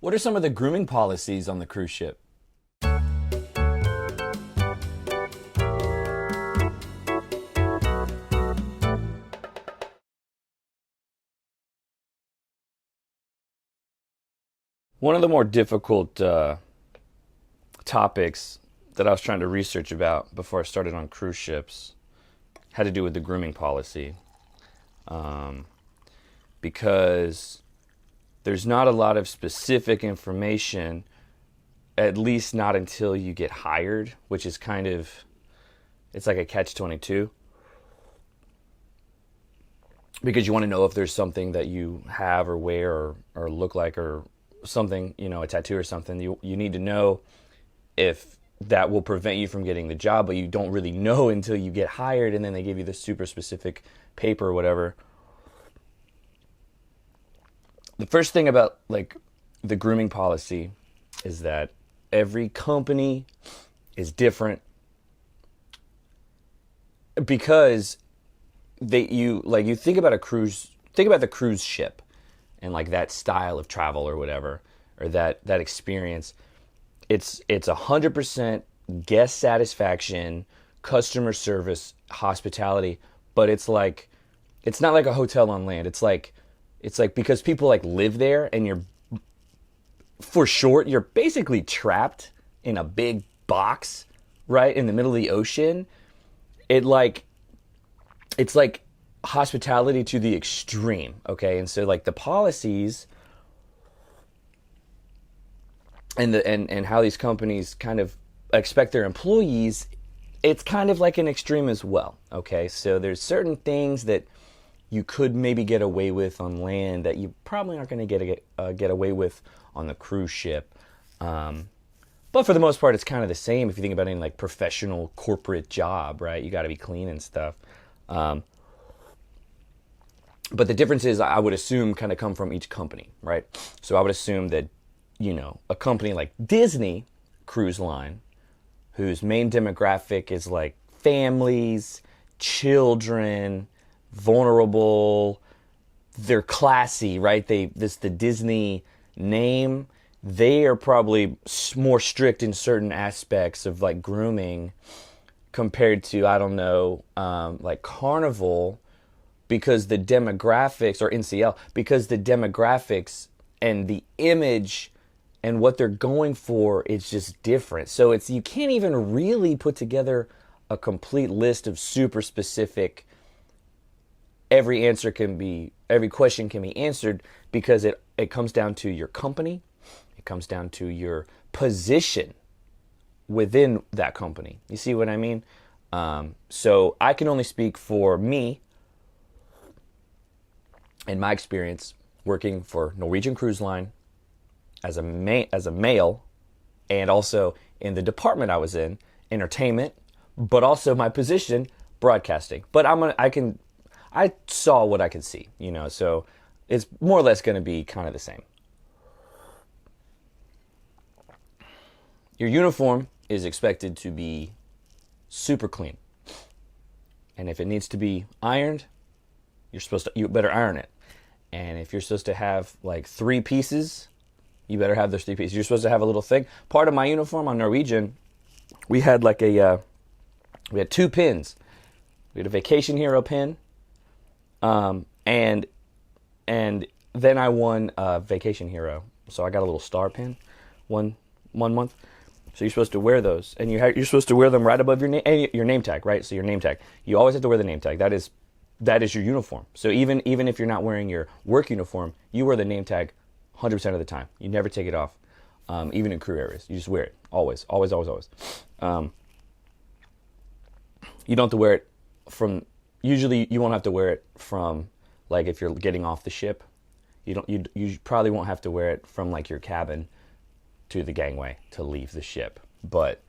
What are some of the grooming policies on the cruise ship? One of the more difficult topics that I was trying to research about before I started on cruise ships had to do with the grooming policy. Because there's not a lot of specific information, at least not until you get hired, which is kind of, it's like a catch-22. Because you want to know if there's something that you have or wear or look like or something, a tattoo or something. You need to know if that will prevent you from getting the job, but you don't really know until you get hired, and then they give you the super specific paper or whatever. The first thing about like the grooming policy is that every company is different, because you think about the cruise ship and like that style of travel or whatever, or that experience. It's 100% guest satisfaction, customer service, hospitality, but it's not like a hotel on land. It's like because people like live there, and you're basically trapped in a big box right in the middle of the ocean. It's like hospitality to the extreme, okay? And so like the policies and how these companies kind of expect their employees, it's kind of like an extreme as well, okay? So there's certain things that you could maybe get away with on land that you probably aren't going to get away with on the cruise ship. But for the most part, it's kind of the same if you think about any like professional corporate job, right? You got to be clean and stuff. But the differences, I would assume, kind of come from each company, right? So I would assume that, a company like Disney Cruise Line, whose main demographic is like families, children, vulnerable, they're classy, right? The Disney name, they are probably more strict in certain aspects of like grooming compared to, I don't know, like Carnival, because the demographics, or NCL, because the demographics and the image and what they're going for is just different. So you can't even really put together a complete list of super specific, every question can be answered, because it comes down to your company, it comes down to your position within that company. You see what I mean? So I can only speak for me and my experience working for Norwegian Cruise Line as a male, and also in the department I was in, entertainment, but also my position, broadcasting. But I saw what I could see, so it's more or less going to be kind of the same. Your uniform is expected to be super clean. And if it needs to be ironed, you better iron it. And if you're supposed to have like 3 pieces, you better have those 3 pieces. You're supposed to have a little thing. Part of my uniform on Norwegian, we had like we had 2 pins. We had a Vacation Hero pin, and then I won Vacation Hero, so I got a little star pin, one month. So you're supposed to wear those, and you're supposed to wear them right above your name tag, right? So your name tag, you always have to wear the name tag. That is your uniform. So even if you're not wearing your work uniform, you wear the name tag 100% of the time. You never take it off, even in crew areas. You just wear it always, always, always, always. You don't have to wear it from. Usually, you won't have to wear it from, like, if you're getting off the ship. You probably won't have to wear it from like your cabin to the gangway to leave the ship. But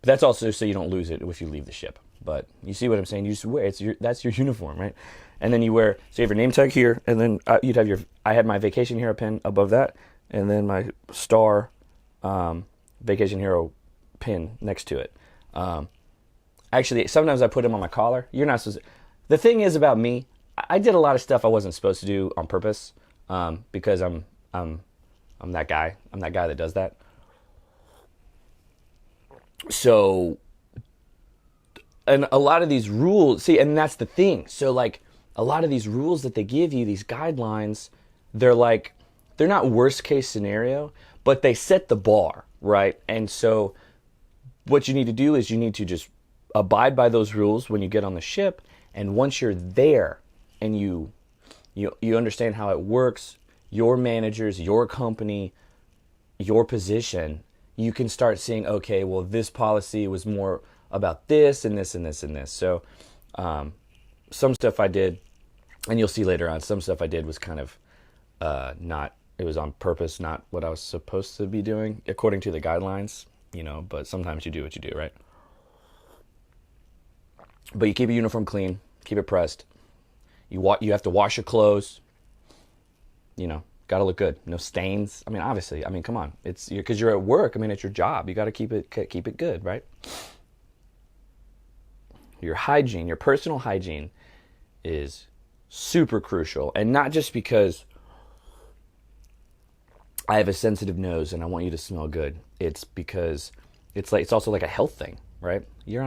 that's also so you don't lose it if you leave the ship. But you see what I'm saying? You just wear that's your uniform, right? And then you have your name tag here, and then I had my Vacation Hero pin above that, and then my star Vacation Hero pin next to it. Actually, sometimes I put them on my collar. You're not supposed to. The thing is about me, I did a lot of stuff I wasn't supposed to do on purpose, because I'm I'm that guy. I'm that guy that does that. So, and a lot of these rules, see, and that's the thing. So like a lot of these rules that they give you, these guidelines, they're like, they're not worst case scenario, but they set the bar, right? And so what you need to do is you need to just abide by those rules when you get on the ship. And once you're there and you understand how it works, your managers, your company, your position, you can start seeing, okay, well, this policy was more about this and this and this and this. So some stuff I did, and you'll see later on, some stuff I did was kind of not, it was on purpose, not what I was supposed to be doing according to the guidelines, but sometimes you do what you do, right? But you keep your uniform clean, keep it pressed. You have to wash your clothes, got to look good. No stains. I mean, obviously, come on. It's because you're at work. It's your job. You got to keep it good, right? Your hygiene, your personal hygiene is super crucial. And not just because I have a sensitive nose and I want you to smell good. It's because it's also like a health thing, right? You're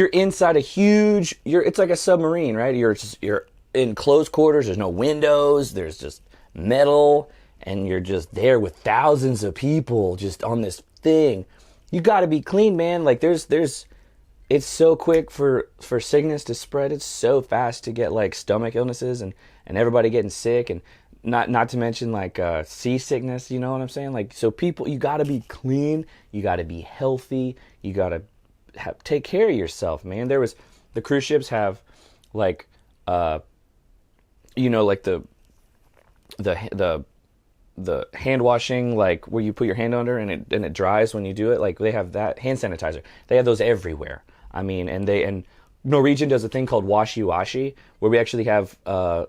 inside a huge, it's like a submarine, right? You're in close quarters. There's no windows. There's just metal, and you're just there with thousands of people just on this thing. You got to be clean, man. Like it's so quick for sickness to spread. It's so fast to get like stomach illnesses and everybody getting sick, and not to mention like seasickness. You know what I'm saying? Like, so people, you got to be clean. You got to be healthy. You got to take care of yourself, man. The cruise ships have like like the hand washing, like where you put your hand under and it dries when you do it. Like they have that hand sanitizer. They have those everywhere. And Norwegian does a thing called washi washi, where we actually have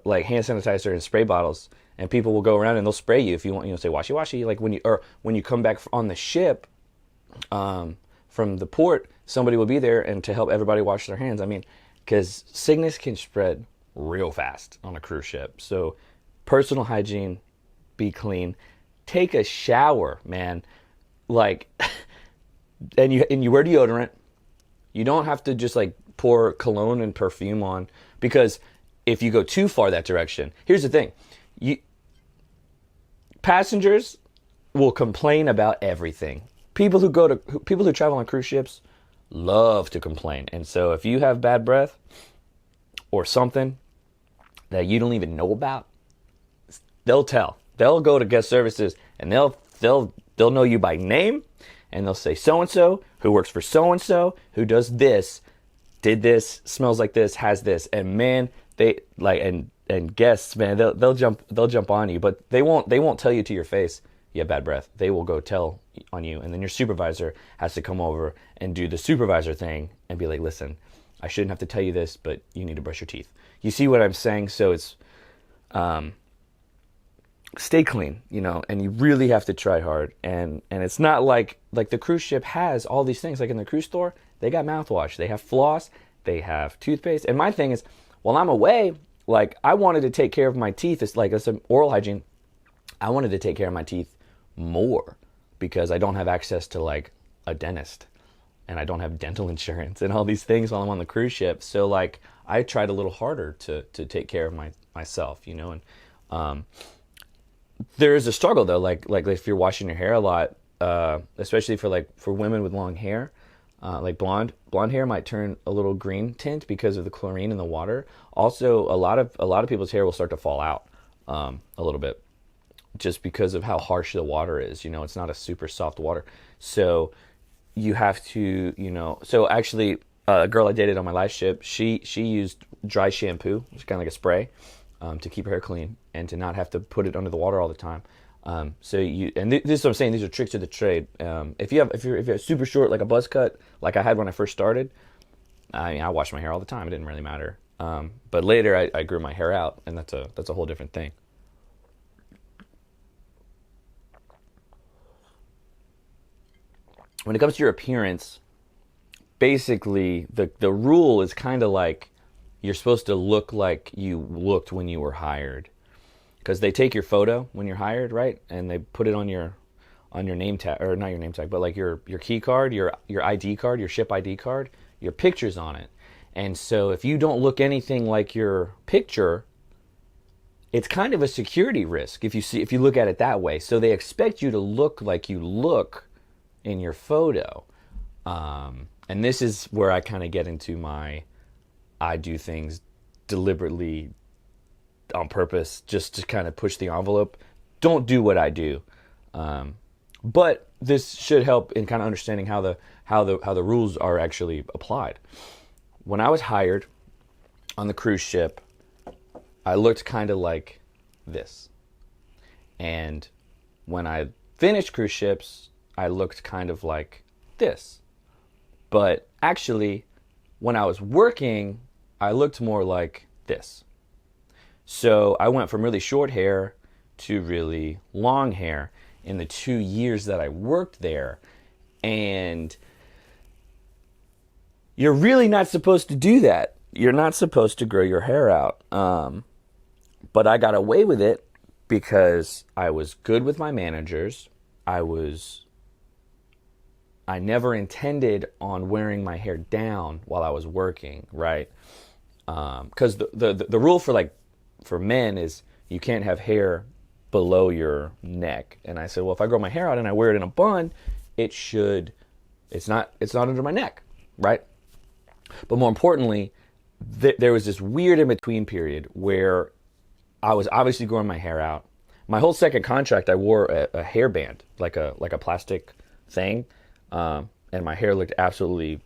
like hand sanitizer and spray bottles, and people will go around and they'll spray you if you want, say washi washi. Like when you come back on the ship from the port, somebody will be there and to help everybody wash their hands. Because sickness can spread real fast on a cruise ship. So personal hygiene, be clean, take a shower, man. Like, and you wear deodorant. You don't have to just like pour cologne and perfume on, because if you go too far that direction, here's the thing. Passengers will complain about everything. People who travel on cruise ships love to complain. And so if you have bad breath or something that you don't even know about, they'll tell. They'll go to guest services and they'll know you by name, and they'll say so-and-so who works for so-and-so who does this, did this, smells like this, has this. And man, they like, and guests, man, they'll jump on you, but they won't tell you to your face you have bad breath. They will go tell on you, and then your supervisor has to come over and do the supervisor thing and be like, listen, I shouldn't have to tell you this, but you need to brush your teeth. You see what I'm saying? So it's stay clean, and you really have to try hard. And it's not like the cruise ship has all these things. Like in the cruise store, they got mouthwash, they have floss, they have toothpaste. And my thing is, while I'm away, like I wanted to take care of my teeth. It's like some oral hygiene. I wanted to take care of my teeth more because I don't have access to like a dentist, and I don't have dental insurance and all these things while I'm on the cruise ship. So like I tried a little harder to take care of myself, and there is a struggle though. Like if you're washing your hair a lot, especially for women with long hair, like blonde hair might turn a little green tint because of the chlorine in the water. Also, a lot of people's hair will start to fall out a little bit, just because of how harsh the water is. It's not a super soft water. So you have to, so actually a girl I dated on my last ship, she used dry shampoo, which is kind of like a spray, to keep her hair clean and to not have to put it under the water all the time. This is what I'm saying. These are tricks of the trade. If you're super short, like a buzz cut, like I had when I first started, I washed my hair all the time. It didn't really matter. But later I grew my hair out, and that's a whole different thing. When it comes to your appearance, basically the rule is kind of like you're supposed to look like you looked when you were hired. because they take your photo when you're hired, right? And they put it on your name tag, or not your name tag, but like your key card, your ID card, your ship ID card, your picture's on it. And so if you don't look anything like your picture, it's kind of a security risk if you look at it that way. So they expect you to look like you look in your photo. And this is where I kind of get into I do things deliberately on purpose just to kind of push the envelope. Don't do what I do. But this should help in kind of understanding how the rules are actually applied. When I was hired on the cruise ship, I looked kind of like this. And when I finished cruise ships, I looked kind of like this. But actually, when I was working, I looked more like this. So I went from really short hair to really long hair in the 2 years that I worked there. And you're really not supposed to do that. You're not supposed to grow your hair out. But I got away with it because I was good with my managers. I never intended on wearing my hair down while I was working, right? Because the rule for men is you can't have hair below your neck. And I said, well, if I grow my hair out and I wear it in a bun, it's not under my neck, right? But more importantly, there was this weird in-between period where I was obviously growing my hair out. My whole second contract, I wore a hairband, like a plastic thing, and my hair looked absolutely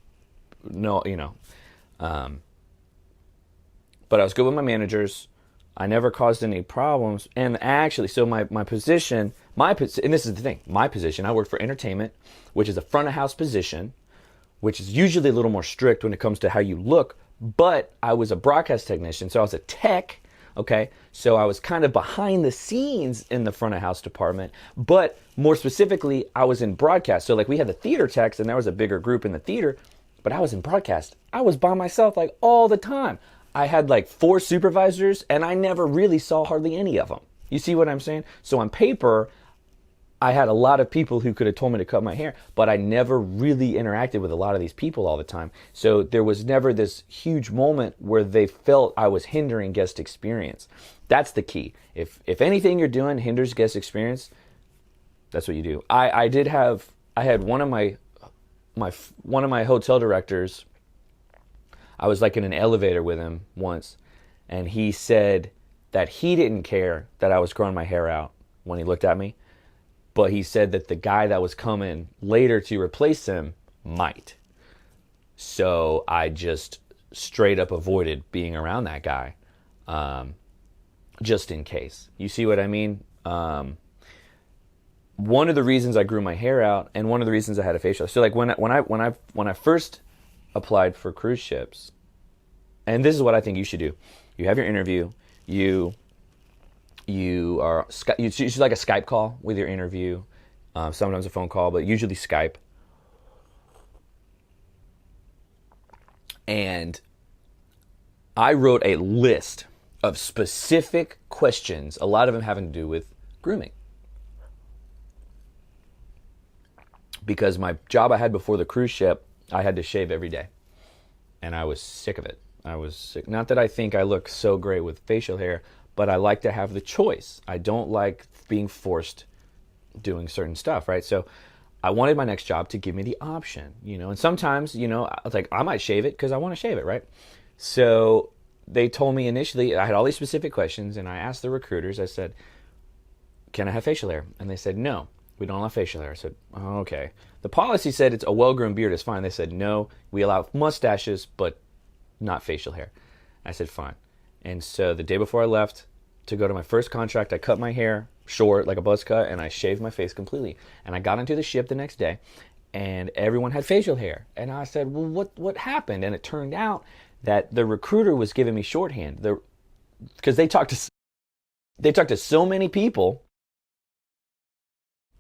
but I was good with my managers. I never caused any problems. And actually, so my position, and this is the thing, my position, I worked for entertainment, which is a front of house position, which is usually a little more strict when it comes to how you look. But I was a broadcast technician, so I was a tech. Okay, so I was kind of behind the scenes in the front of house department, but more specifically, I was in broadcast. So like we had the theater techs and there was a bigger group in the theater, but I was in broadcast. I was by myself like all the time. I had like 4 supervisors and I never really saw hardly any of them. You see what I'm saying? So on paper, I had a lot of people who could have told me to cut my hair, but I never really interacted with a lot of these people all the time. So there was never this huge moment where they felt I was hindering guest experience. That's the key. If anything you're doing hinders guest experience, that's what you do. I had one of my hotel directors. I was like in an elevator with him once, and he said that he didn't care that I was growing my hair out when he looked at me. But he said that the guy that was coming later to replace him might. So I just straight up avoided being around that guy, just in case. You see what I mean? One of the reasons I grew my hair out, and one of the reasons I had a facial. So like when I first applied for cruise ships, and this is what I think you should do. You have your interview. You should like a Skype call with your interview, sometimes a phone call, but usually Skype. And I wrote a list of specific questions, a lot of them having to do with grooming. Because my job I had before the cruise ship, I had to shave every day. And I was sick of it. I was sick. Not that I think I look so great with facial hair, but I like to have the choice. I don't like being forced doing certain stuff, right? So I wanted my next job to give me the option, and sometimes, I was like, I might shave it because I want to shave it, right? So they told me initially, I had all these specific questions, and I asked the recruiters, I said, can I have facial hair? And they said, no, we don't allow facial hair. I said, oh, okay. The policy said it's a well-grown beard is fine. They said, no, we allow mustaches, but not facial hair. I said, fine. And so the day before I left to go to my first contract, I cut my hair short, like a buzz cut, and I shaved my face completely. And I got into the ship the next day, and everyone had facial hair. And I said, well, what happened? And it turned out that the recruiter was giving me shorthand. Because they talked to so many people,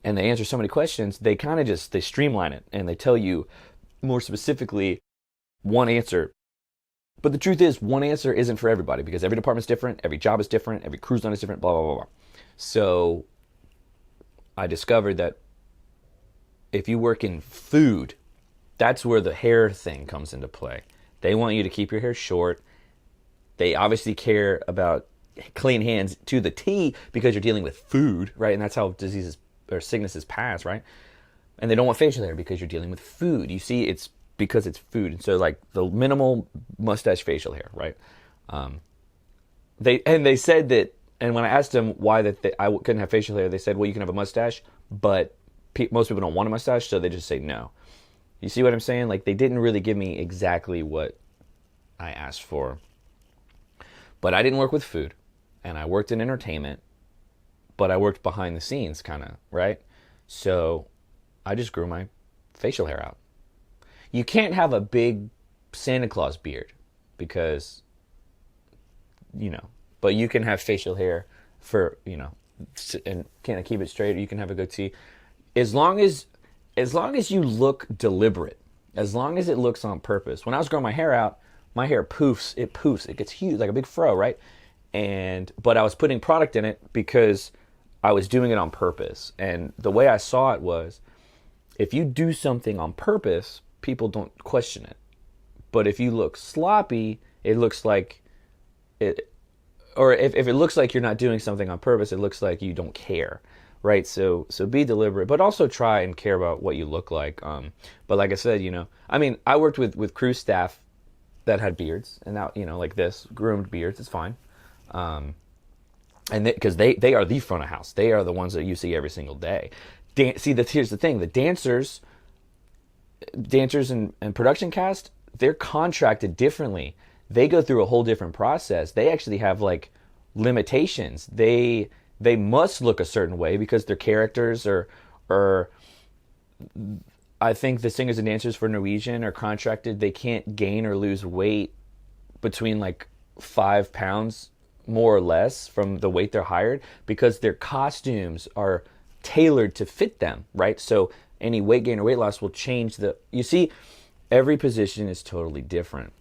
and they answer so many questions, they kind of they streamline it, and they tell you more specifically one answer But the truth is, one answer isn't for everybody because every department's different, every job is different, every cruise line is different, blah, blah, blah, blah. So I discovered that if you work in food, that's where the hair thing comes into play. They want you to keep your hair short. They obviously care about clean hands to the T because you're dealing with food, right? And that's how diseases or sicknesses pass, right? And they don't want facial hair because you're dealing with food. You see, it's because it's food. And so like the minimal mustache facial hair, right? They said that, and when I asked them why I couldn't have facial hair, they said, well, you can have a mustache, but most people don't want a mustache, so they just say no. You see what I'm saying? Like, they didn't really give me exactly what I asked for. But I didn't work with food, and I worked in entertainment, but I worked behind the scenes, kind of, right? So I just grew my facial hair out. You can't have a big Santa Claus beard because, but you can have facial hair for, and kind of keep it straight, or you can have a goatee. As long as you look deliberate, as long as it looks on purpose. When I was growing my hair out, my hair poofs, it gets huge, like a big fro, right? But I was putting product in it because I was doing it on purpose. And the way I saw it was, if you do something on purpose, people don't question it. But if you look sloppy, it looks like it, or if it looks like you're not doing something on purpose, it looks like you don't care. Right, so be deliberate, but also try and care about what you look like. But like I said, I worked with cruise staff that had beards, and now like this, groomed beards, it's fine. And because they are the front of house, they are the ones that you see every single day. Here's the thing: the dancers and production cast, they're contracted differently. They go through a whole different process. They actually have like limitations. They must look a certain way because their characters or I think the singers and dancers for Norwegian are contracted. They can't gain or lose weight between like 5 pounds more or less from the weight they're hired because their costumes are tailored to fit them, right? So any weight gain or weight loss will change you see, every position is totally different.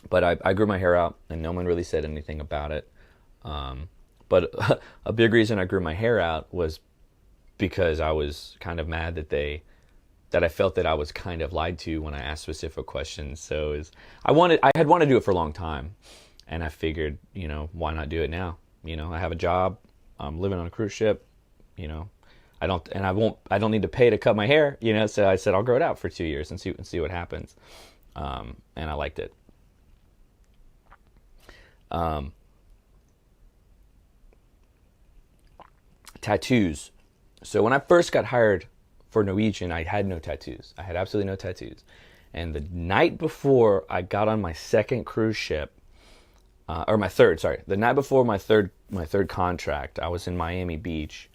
But I grew my hair out, and no one really said anything about it. But a big reason I grew my hair out was because I was kind of mad that I felt that I was kind of lied to when I asked specific questions. So I had wanted to do it for a long time, and I figured, why not do it now? I have a job, I'm living on a cruise ship, I don't need to pay to cut my hair, So I said I'll grow it out for 2 years and see what happens, and I liked it. Tattoos. So when I first got hired for Norwegian, I had no tattoos. I had absolutely no tattoos. And the night before I got on my second cruise ship, the night before my third contract, I was in Miami Beach,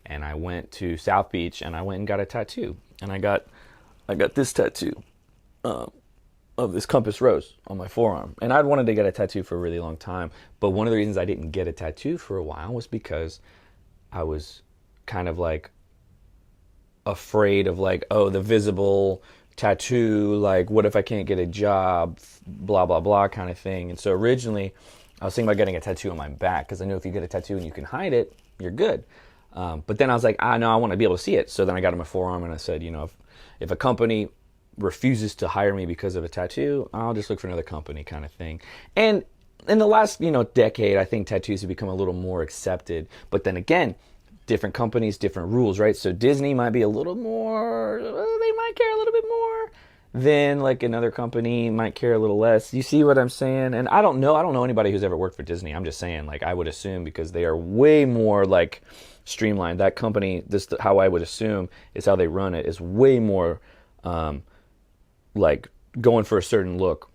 and I went to South Beach, and I went and got a tattoo. And I got this tattoo. Of this compass rose on my forearm. And I'd wanted to get a tattoo for a really long time. But one of the reasons I didn't get a tattoo for a while was because I was kind of like afraid of like, the visible tattoo, like what if I can't get a job, blah, blah, blah kind of thing. And so originally I was thinking about getting a tattoo on my back because I know if you get a tattoo and you can hide it, you're good. But then I was like, no, I want to be able to see it. So then I got on my forearm and I said, if a company refuses to hire me because of a tattoo, I'll just look for another company kind of thing. And in the last, decade, I think tattoos have become a little more accepted. But then again, different companies, different rules, right? So Disney might be a little more, they might care a little bit more than like another company might care a little less. You see what I'm saying? And I don't know anybody who's ever worked for Disney. I'm just saying, like, I would assume because they are way more like streamlined. That company, how I would assume is how they run it, is way more like going for a certain look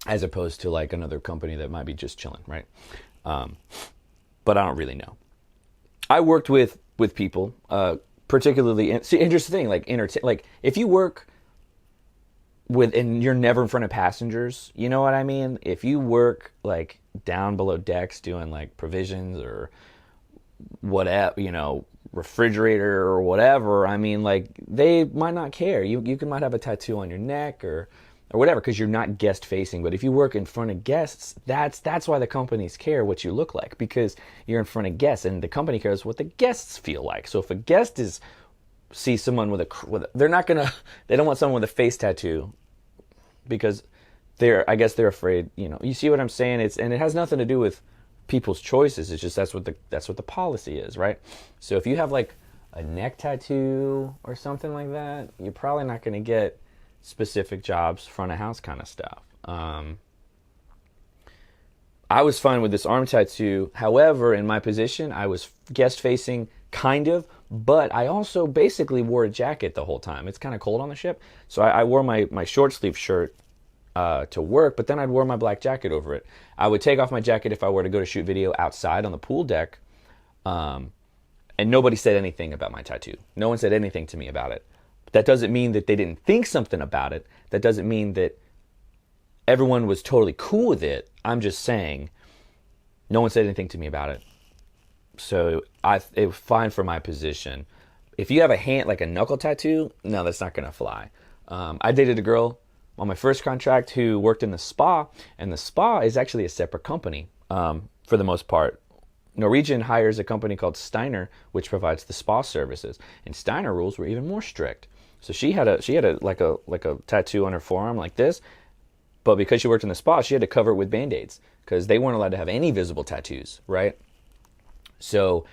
as opposed to like another company that might be just chilling, right? But I don't really know. I worked with people, particularly, see, interesting thing, like if you work and you're never in front of passengers, you know what I mean? If you work like down below decks doing like provisions or whatever, refrigerator or whatever, I mean, like, they might not care. Might have a tattoo on your neck or whatever, because you're not guest facing. But if you work in front of guests, that's why the companies care what you look like, because you're in front of guests, and the company cares what the guests feel like. So if a guest sees someone they're not gonna, they don't want someone with a face tattoo, because I guess they're afraid. You see what I'm saying? And it has nothing to do with people's choices. It's just that's what the policy is, right? So if you have like a neck tattoo or something like that, you're probably not going to get specific jobs, front of house kind of stuff. I was fine with this arm tattoo. However, in my position, I was guest facing kind of, but I also basically wore a jacket the whole time. It's kind of cold on the ship, so I wore my short sleeve shirt to work, but then I'd wear my black jacket over it. I would take off my jacket if I were to go to shoot video outside on the pool deck, and nobody said anything about my tattoo. No one said anything to me about it. But that doesn't mean that they didn't think something about it. That doesn't mean that everyone was totally cool with it. I'm just saying, no one said anything to me about it. So it was fine for my position. If you have a hand, like a knuckle tattoo, no, that's not going to fly. I dated a girl on my first contract who worked in the spa, and the spa is actually a separate company for the most part. Norwegian hires a company called Steiner, which provides the spa services, and Steiner rules were even more strict. So she had a tattoo on her forearm like this, but because she worked in the spa, she had to cover it with Band-Aids because they weren't allowed to have any visible tattoos, right? So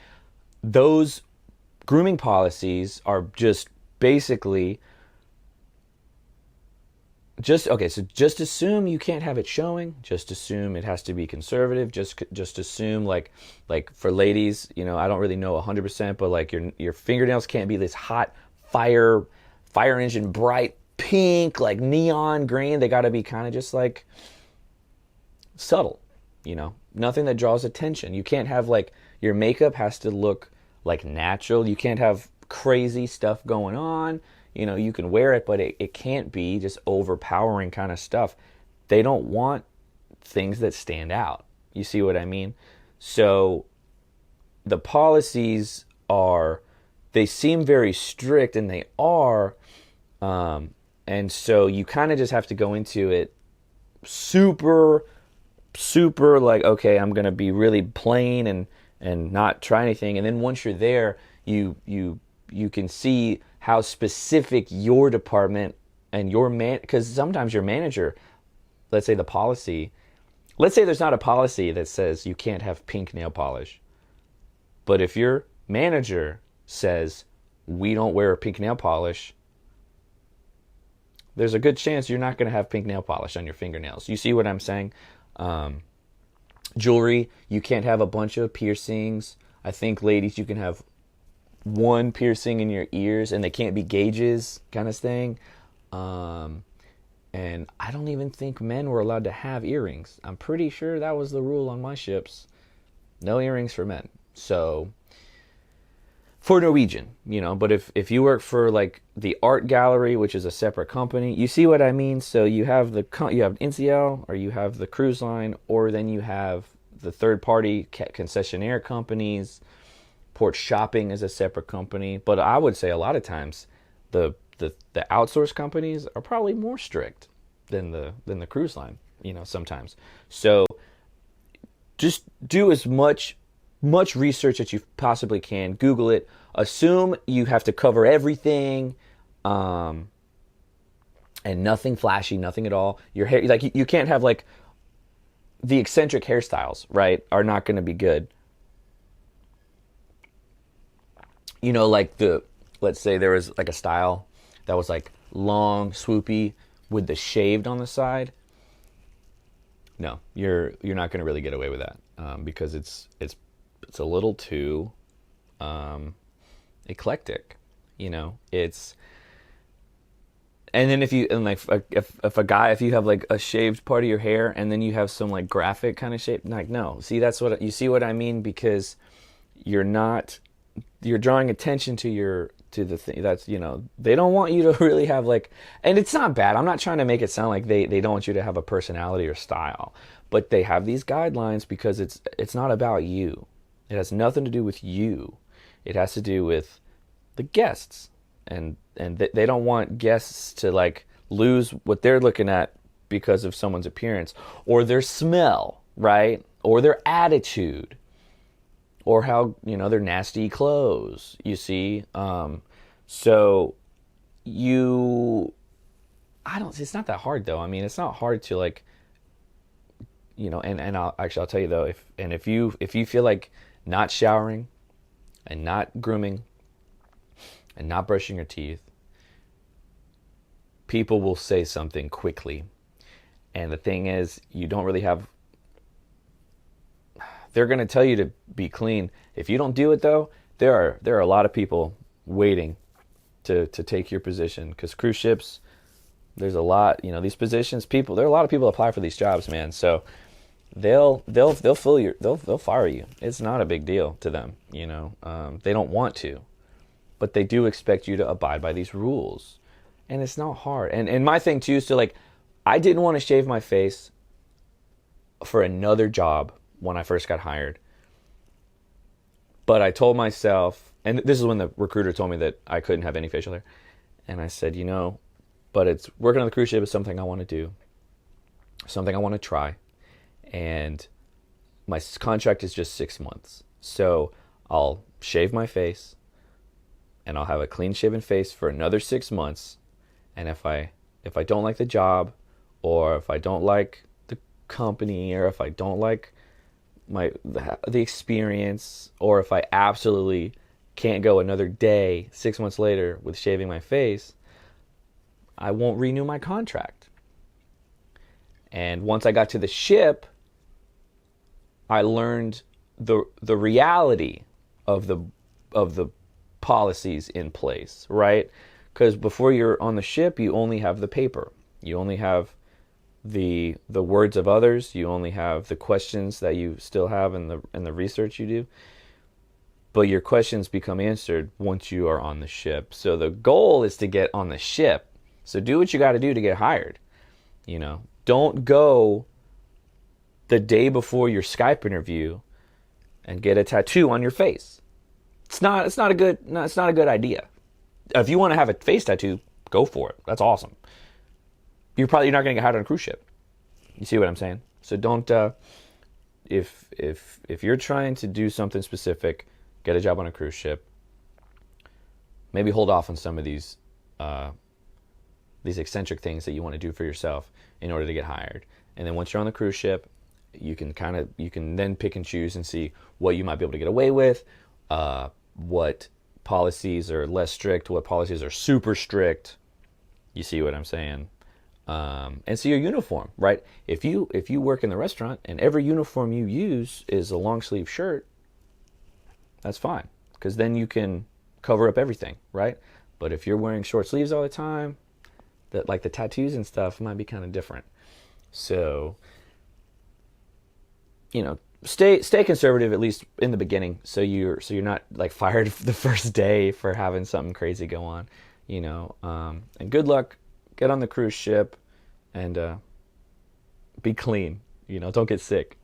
those grooming policies are just basically just assume you can't have it showing. Just assume it has to be conservative. Just assume like for ladies, I don't really know 100%, but like your fingernails can't be this hot fire engine bright pink, like neon green. They got to be kind of just like subtle, nothing that draws attention. You can't have like, your makeup has to look like natural. You can't have crazy stuff going on. You can wear it, but it can't be just overpowering kind of stuff. They don't want things that stand out. You see what I mean? So the policies they seem very strict, and they are. And so you kind of just have to go into it super, super like, okay, I'm going to be really plain and not try anything. And then once you're there, you can see how specific your department and because sometimes your manager, let's say there's not a policy that says you can't have pink nail polish. But if your manager says we don't wear pink nail polish, there's a good chance you're not going to have pink nail polish on your fingernails. You see what I'm saying? Jewelry, you can't have a bunch of piercings. I think ladies, you can have one piercing in your ears, and they can't be gauges kind of thing. And I don't even think men were allowed to have earrings. I'm pretty sure that was the rule on my ships. No earrings for men. So for Norwegian, but if you work for like the art gallery, which is a separate company, you see what I mean? So you have you have NCL, or you have the cruise line, or then you have the third party concessionaire companies. Port shopping is a separate company, but I would say a lot of times the outsourced companies are probably more strict than the cruise line, sometimes. So just do as much research that you possibly can. Google it. Assume you have to cover everything, and nothing flashy, nothing at all. Your hair, like you can't have like the eccentric hairstyles, right? Are not going to be good. Like let's say there was like a style that was like long, swoopy with the shaved on the side. No, you're not going to really get away with that, because it's a little too eclectic. It's, and then if you have like a shaved part of your hair, and then you have some like graphic kind of shape, like, no, see, you see what I mean? Because you're drawing attention to the thing that's, they don't want you to really have like, and it's not bad. I'm not trying to make it sound like they don't want you to have a personality or style, but they have these guidelines because it's not about you. It has nothing to do with you. It has to do with the guests, and they don't want guests to like lose what they're looking at because of someone's appearance or their smell, right? Or their attitude, or how, their nasty clothes, you see. So you, I don't, it's not that hard though. I mean, it's not hard to like, and I'll tell you though, if you feel like not showering and not grooming and not brushing your teeth, people will say something quickly. And the thing is, you don't really have, they're going to tell you to be clean. If you don't do it though, there are a lot of people waiting to take your position, because cruise ships, there's a lot, these positions, there are a lot of people apply for these jobs, man. So they'll fire you. It's not a big deal to them, they don't want to, but they do expect you to abide by these rules. And it's not hard. And my thing too is to like, I didn't want to shave my face for another job when I first got hired. But I told myself, and this is when the recruiter told me that I couldn't have any facial hair. And I said, but it's working on the cruise ship is something I want to do, something I want to try. And my contract is just 6 months. So I'll shave my face and I'll have a clean shaven face for another 6 months. And if I don't like the job, or if I don't like the company, or if I don't like the experience, or if I absolutely can't go another day 6 months later with shaving my face, I won't renew my contract. And once I got to the ship, I learned the reality of the policies in place, right? Because before you're on the ship, you only have the paper. You only have the words of others. You only have the questions that you still have in the research you do. But your questions become answered once you are on the ship. So the goal is to get on the ship. So do what you got to do to get hired. Don't go the day before your Skype interview and get a tattoo on your face. It's not a good idea. If you want to have a face tattoo, go for it. That's awesome. You're not going to get hired on a cruise ship. You see what I'm saying? So don't. If you're trying to do something specific, get a job on a cruise ship. Maybe hold off on some of these eccentric things that you want to do for yourself in order to get hired. And then once you're on the cruise ship, you can then pick and choose and see what you might be able to get away with, what policies are less strict, what policies are super strict. You see what I'm saying? And see your uniform, right? If you work in the restaurant and every uniform you use is a long sleeve shirt, that's fine, because then you can cover up everything, right? But if you're wearing short sleeves all the time, that like the tattoos and stuff might be kind of different. So, stay conservative, at least in the beginning, so you're not like fired the first day for having something crazy go on, and good luck. Get on the cruise ship and be clean, don't get sick.